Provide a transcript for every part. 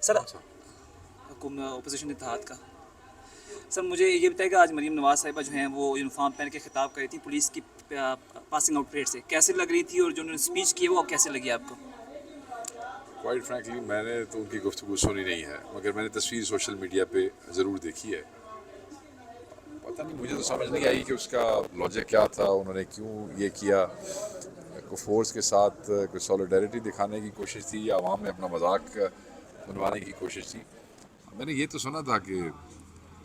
Sir opposition इत्तेहाद का। Sir मुझे ये बताइएगा, आज मरीम नवाज साहिबा जो हैं वो यूनिफॉर्म पहन के खिताब कर रही थी पुलिस की पासिंग आउट परेड से, कैसे लग रही थी और जो उन्होंने स्पीच की वो कैसे लगी आपको? क्वाइट फ्रैंकली मैंने तो उनकी गुफ्तगू सुनी नहीं है, मगर मैंने तस्वीर सोशल मीडिया पे ज़रूर देखी है। पता नहीं, मुझे तो समझ नहीं आई कि उसका लॉजिक क्या था, उन्होंने क्यों ये किया। को फोर्स के साथ कोई सॉलिडारिटी दिखाने की कोशिश थी या आवाम में अपना मजाक बनवाने की कोशिश थी। मैंने ये तो सुना था कि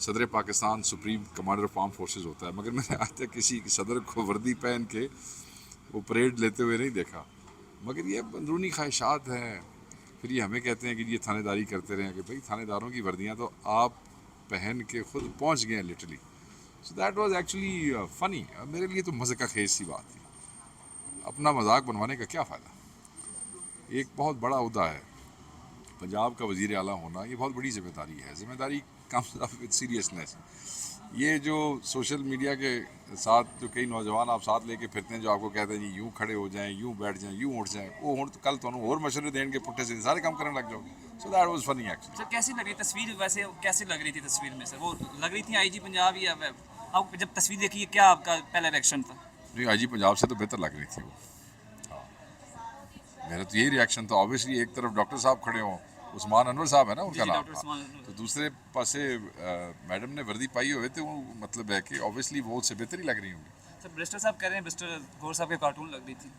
सदर Pakistan supreme commander of arm forces होता है, मगर मैंने आज तक किसी सदर को वर्दी पहन के वो परेड लेते हुए नहीं देखा। मगर ये अंदरूनी ख्वाहिशात हैं। फिर ये हमें कहते हैं कि ये थानेदारी करते रहें, कि भाई थानेदारों की वर्दियाँ तो आप पहन के खुद पहुँच गए हैं literally. So that was actually funny. मेरे लिए तो मज़े का खेज सी बात थी। अपना मजाक बनवाने का क्या फ़ायदा। एक बहुत बड़ा उहदा है पंजाब का वज़ीर आला होना, ये बहुत बड़ी जिम्मेदारी है। जिम्मेदारी कम्स अप विद सीरियसनेस। ये जो सोशल मीडिया के साथ जो कई नौजवान आप साथ लेके फिरते हैं, जो आपको कहते हैं जी यूँ खड़े हो जाएं, यूँ बैठ जाएं, यूँ उठ जाएं, वो हूँ तो कल तो और मशवरे देंगे पुट्ठे से सारे काम करने लग जाओगे। So that was funny actually. Sir कैसी लग रही तस्वीर, वैसे कैसे लग रही थी तस्वीर में सर? वो लग रही थी आईजी पंजाब या आप जब तस्वीर देखी क्या आपका पहला रिएक्शन था? नहीं, आईजी पंजाब से तो बेहतर लग रही थी वो। मेरा तो यही रिएक्शन था। ऑब्वियसली एक तरफ डॉक्टर साहब खड़े हों, उस्मान अनवर साहब है ना उनका नाम, डॉक्टर उस्मान। तो दूसरे पासे मैडम ने वर्दी पाई हुए थे, वो मतलब है कि ऑब्वियसली वो उससे बेहतर ही लग रही होंगी। सर ब्रिस्टर साहब कह रहे हैं ब्रिस्टर गौर साहब के कार्टून लग रही थी।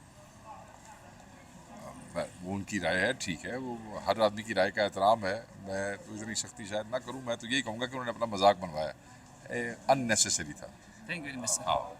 वो उनकी राय है, ठीक है, वो हर आदमी की राय का एहतराम है। मैं तो इतनी सख्ती शायद ना करूं। मैं तो यही कहूँगा कि उन्होंने अपना मजाक बनवाया, अननेसेसरी था। Thank you very much sir. हाँ।